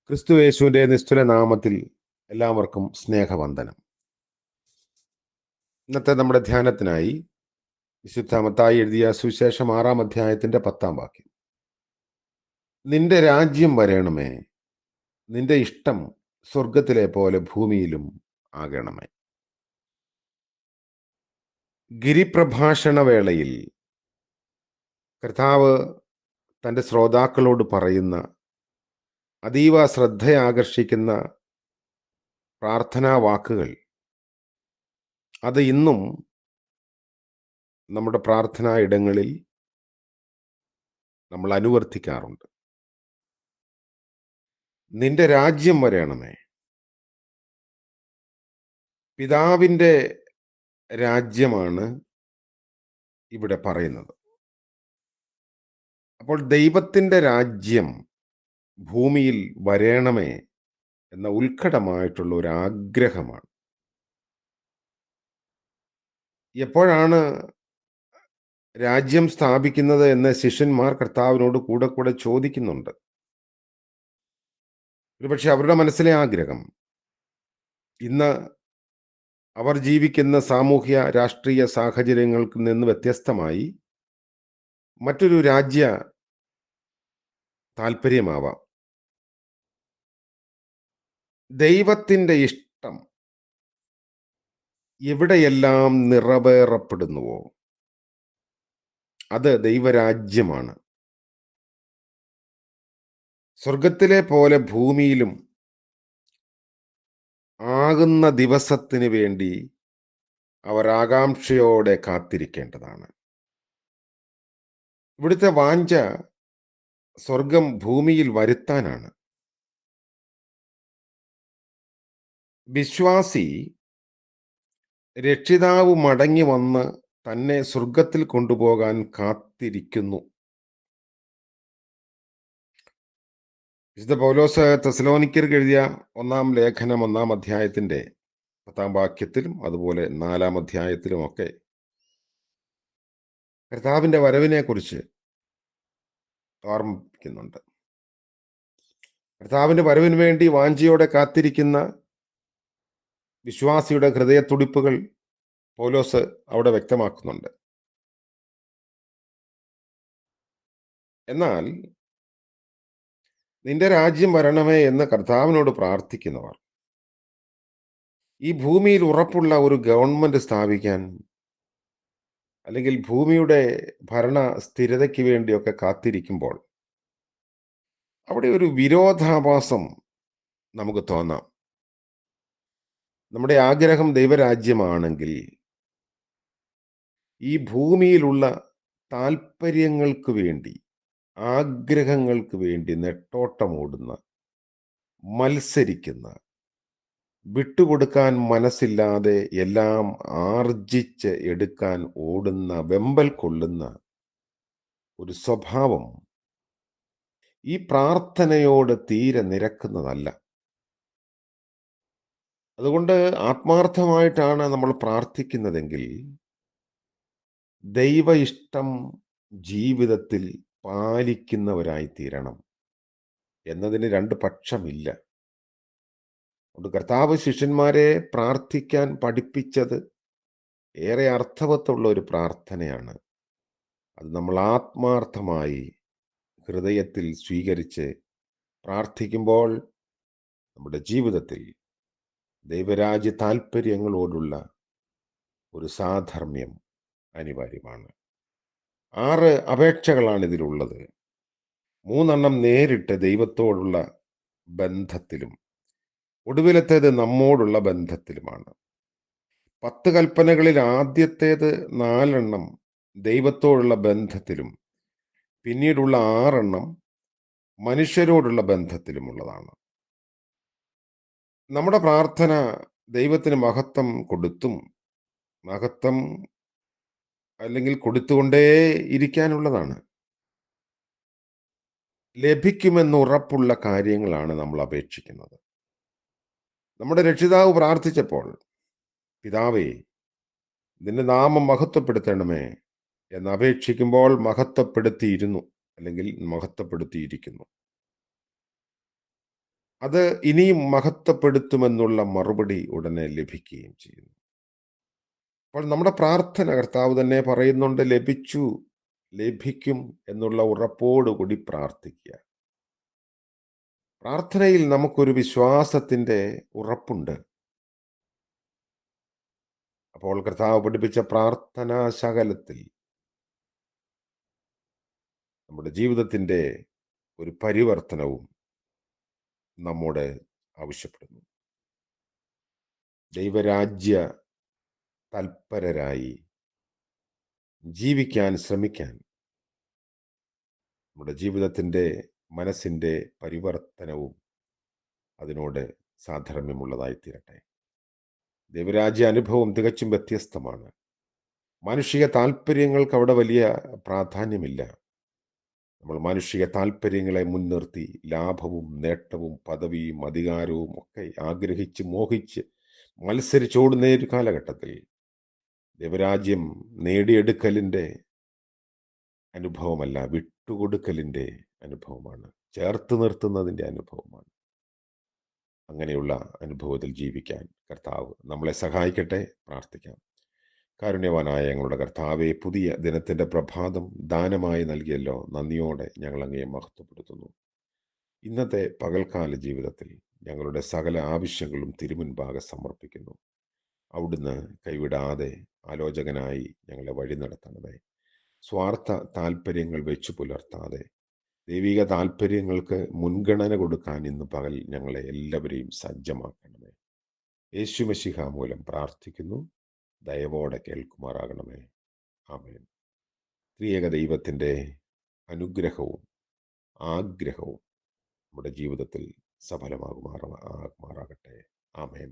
ക്രിസ്തുയേശുവിന്റെ നിസ്തുല നാമത്തിൽ എല്ലാവർക്കും സ്നേഹവന്ദനം. ഇന്നത്തെ നമ്മുടെ ധ്യാനത്തിനായി വിശുദ്ധ മത്തായി എഴുതിയ സുവിശേഷം 6-ാം അധ്യായത്തിന്റെ 10-ാം വാക്യം. നിന്റെ രാജ്യം വരേണമേ, നിന്റെ ഇഷ്ടം സ്വർഗത്തിലെ പോലെ ഭൂമിയിലും ആകണമേ. ഗിരിപ്രഭാഷണ വേളയിൽ കർത്താവ് തൻ്റെ ശ്രോതാക്കളോട് പറയുന്ന അതീവ ശ്രദ്ധയാകർഷിക്കുന്ന പ്രാർത്ഥനാ വാക്കുകൾ അത് ഇന്നും നമ്മുടെ പ്രാർത്ഥനാ ഇടങ്ങളിൽ നമ്മൾ അനുവർത്തിക്കാറുണ്ട്. നിന്റെ രാജ്യം വരേണമേ. പിതാവിൻ്റെ രാജ്യമാണ് ഇവിടെ പറയുന്നത്. അപ്പോൾ ദൈവത്തിൻ്റെ രാജ്യം ഭൂമിയിൽ വരേണമേ എന്ന ഉത്കടമായിട്ടുള്ള ഒരു ആഗ്രഹമാണ്. എപ്പോഴാണ് രാജ്യം സ്ഥാപിക്കുന്നത് എന്ന് ശിഷ്യന്മാർ കർത്താവിനോട് കൂടെ കൂടെ ചോദിക്കുന്നുണ്ട്. ഒരുപക്ഷെ അവരുടെ മനസ്സിലെ ആഗ്രഹം ഇന്ന് അവർ ജീവിക്കുന്ന സാമൂഹ്യ രാഷ്ട്രീയ സാഹചര്യങ്ങളിൽ നിന്ന് വ്യത്യസ്തമായി മറ്റൊരു രാജ്യ താല്പര്യമാവാം. ദൈവത്തിൻ്റെ ഇഷ്ടം എവിടെയെല്ലാം നിറവേറപ്പെടുന്നുവോ അത് ദൈവരാജ്യമാണ്. സ്വർഗത്തിലെ പോലെ ഭൂമിയിലും ആകുന്ന ദിവസത്തിന് വേണ്ടി അവർ ആകാംക്ഷയോടെ കാത്തിരിക്കേണ്ടതാണ്. ഇവിടുത്തെ വാഞ്ച സ്വർഗം ഭൂമിയിൽ വരുത്താനാണ്. വിശ്വാസി രക്ഷിതാവ് മടങ്ങി വന്ന് തന്നെ സ്വർഗത്തിൽ കൊണ്ടുപോകാൻ കാത്തിരിക്കുന്നു. വിശുദ്ധ പൗലോസ് തെസ്സലോനിക്കർക്ക് എഴുതിയ 1-ാം ലേഖനം 1-ാം അധ്യായത്തിന്റെ 10-ാം വാക്യത്തിലും അതുപോലെ 4-ാം അധ്യായത്തിലുമൊക്കെ കർത്താവിന്റെ വരവിനെ കുറിച്ച് ഓർമ്മിപ്പിക്കുന്നുണ്ട്. കർത്താവിന്റെ വരവിന് വേണ്ടി വാഞ്ചയോടെ കാത്തിരിക്കുന്ന വിശ്വാസിയുടെ ഹൃദയത്തുടിപ്പുകൾ പൗലോസ് അവിടെ വ്യക്തമാക്കുന്നുണ്ട്. എന്നാൽ നിന്റെ രാജ്യം വരണമേ എന്ന് കർത്താവിനോട് പ്രാർത്ഥിക്കുന്നവർ ഈ ഭൂമിയിൽ ഉറപ്പുള്ള ഒരു ഗവൺമെന്റ് സ്ഥാപിക്കാൻ അല്ലെങ്കിൽ ഭൂമിയുടെ ഭരണ സ്ഥിരതയ്ക്ക് വേണ്ടിയൊക്കെ കാത്തിരിക്കുമ്പോൾ അവിടെ ഒരു വിരോധാഭാസം നമുക്ക് തോന്നാം. നമ്മുടെ ആഗ്രഹം ദൈവരാജ്യമാണെങ്കിൽ ഈ ഭൂമിയിലുള്ള താല്പര്യങ്ങൾക്ക് വേണ്ടി, ആഗ്രഹങ്ങൾക്ക് വേണ്ടി നെട്ടോട്ടമോടുന്ന, മത്സരിക്കുന്ന, വിട്ടുകൊടുക്കാൻ മനസ്സില്ലാതെ എല്ലാം ആർജിച്ച് എടുക്കാൻ ഓടുന്ന, വെമ്പൽ കൊള്ളുന്ന ഒരു സ്വഭാവം ഈ പ്രാർത്ഥനയോട് തീരെ നിരക്കുന്നതല്ല. അതുകൊണ്ട് ആത്മാർത്ഥമായിട്ടാണ് നമ്മൾ പ്രാർത്ഥിക്കുന്നതെങ്കിൽ ദൈവ ഇഷ്ടം ജീവിതത്തിൽ പാലിക്കുന്നവരായി തീരണം എന്നതിന് രണ്ട് പക്ഷമില്ല. അതുകൊണ്ട് കർത്താവ് ശിഷ്യന്മാരെ പ്രാർത്ഥിക്കാൻ പഠിപ്പിച്ചത് ഏറെ അർത്ഥവത്തുള്ള ഒരു പ്രാർത്ഥനയാണ്. അത് നമ്മൾ ആത്മാർത്ഥമായി ഹൃദയത്തിൽ സ്വീകരിച്ച് പ്രാർത്ഥിക്കുമ്പോൾ നമ്മുടെ ജീവിതത്തിൽ ദൈവരാജ്യ താല്പര്യങ്ങളോടുള്ള ഒരു സാധർമ്മ്യം അനിവാര്യമാണ്. 6 അപേക്ഷകളാണ് ഇതിലുള്ളത്. 3 നേരിട്ട് ദൈവത്തോടുള്ള ബന്ധത്തിലും ഒടുവിലത്തേത് നമ്മോടുള്ള ബന്ധത്തിലുമാണ്. 10 കൽപ്പനകളിൽ ആദ്യത്തേത് 4 ദൈവത്തോടുള്ള ബന്ധത്തിലും പിന്നീടുള്ള 6 മനുഷ്യരോടുള്ള ബന്ധത്തിലുമുള്ളതാണ്. നമ്മുടെ പ്രാർത്ഥന ദൈവത്തിന് മഹത്വം അല്ലെങ്കിൽ കൊടുത്തുകൊണ്ടേ ഇരിക്കാനുള്ളതാണ്. ലഭിക്കുമെന്ന് ഉറപ്പുള്ള കാര്യങ്ങളാണ് നമ്മൾ അപേക്ഷിക്കുന്നത്. നമ്മുടെ രക്ഷിതാവ് പ്രാർത്ഥിച്ചപ്പോൾ പിതാവേ നിന്റെ നാമം മഹത്വപ്പെടുത്തണമേ എന്ന് അപേക്ഷിക്കുമ്പോൾ മഹത്വപ്പെടുത്തിയിരുന്നു അല്ലെങ്കിൽ മഹത്വപ്പെടുത്തിയിരിക്കുന്നു. അത് ഇനിയും മഹത്വപ്പെടുത്തുമെന്നുള്ള മറുപടി ഉടനെ ലഭിക്കുകയും ചെയ്യുന്നു. അപ്പോൾ നമ്മുടെ പ്രാർത്ഥന കർത്താവ് തന്നെ പറയുന്നുണ്ട്, ലഭിച്ചു, ലഭിക്കും എന്നുള്ള ഉറപ്പോടുകൂടി പ്രാർത്ഥിക്കുക. പ്രാർത്ഥനയിൽ നമുക്കൊരു വിശ്വാസത്തിന്റെ ഉറപ്പുണ്ട്. അപ്പോൾ കർത്താവ് പഠിപ്പിച്ച പ്രാർത്ഥനാ ശകലത്തിൽ നമ്മുടെ ജീവിതത്തിന്റെ ഒരു പരിവർത്തനവും നമ്മോട് ആവശ്യപ്പെടുന്നു. ദൈവരാജ്യ തൽപരരായി ജീവിക്കാൻ ശ്രമിക്കാൻ നമ്മുടെ ജീവിതത്തിന്റെ മനസ്സിന്റെ പരിവർത്തനവും അതിനോട് സാധർമ്യമുള്ളതായി തീരട്ടെ. ദൈവരാജ്യ അനുഭവം തികച്ചും വ്യത്യസ്തമാണ്. മാനുഷിക താല്പര്യങ്ങൾക്ക് അവിടെ വലിയ പ്രാധാന്യമില്ല. നമ്മൾ മാനുഷിക താല്പര്യങ്ങളെ മുൻനിർത്തി ലാഭവും നേട്ടവും പദവിയും അധികാരവും ഒക്കെ ആഗ്രഹിച്ച് മോഹിച്ച് മത്സരിച്ചോടുന്ന ഒരു കാലഘട്ടത്തിൽ ദൈവരാജ്യം നേടിയെടുക്കലിൻ്റെ അനുഭവമല്ല, വിട്ടുകൊടുക്കലിൻ്റെ അനുഭവമാണ്, ചേർത്ത് നിർത്തുന്നതിൻ്റെ അനുഭവമാണ്. അങ്ങനെയുള്ള അനുഭവത്തിൽ ജീവിക്കാൻ കർത്താവ് നമ്മളെ സഹായിക്കട്ടെ. പ്രാർത്ഥിക്കാം. കാരുണ്യവാനായ ഞങ്ങളുടെ കർത്താവെ, പുതിയ ദിനത്തിൻ്റെ പ്രഭാതം ദാനമായി നൽകിയല്ലോ, നന്ദിയോടെ ഞങ്ങൾ അങ്ങയെ മഹത്വപ്പെടുത്തുന്നു. ഇന്നത്തെ പകൽക്കാല ജീവിതത്തിൽ ഞങ്ങളുടെ സകല ആവശ്യങ്ങളും തിരുമുൻപാകെ സമർപ്പിക്കുന്നു. അവിടുന്ന് കൈവിടാതെ ആലോചകനായി ഞങ്ങളെ വഴി നടത്തണമേ. സ്വാർത്ഥ താല്പര്യങ്ങൾ വെച്ചു പുലർത്താതെ ദൈവിക താല്പര്യങ്ങൾക്ക് മുൻഗണന കൊടുക്കാൻ ഇന്ന് പകൽ ഞങ്ങളെ എല്ലാവരെയും സജ്ജമാക്കണമേ. യേശുമശിഹ മൂലം പ്രാർത്ഥിക്കുന്നു. ദയവോടെ കേൾക്കുമാറാകണമേ. ആമേൻ. ത്രിയേക ദൈവത്തിൻ്റെ അനുഗ്രഹവും ആഗ്രഹവും നമ്മുടെ ജീവിതത്തിൽ സഫലമാകുമാറാകട്ടെ. ആമേൻ.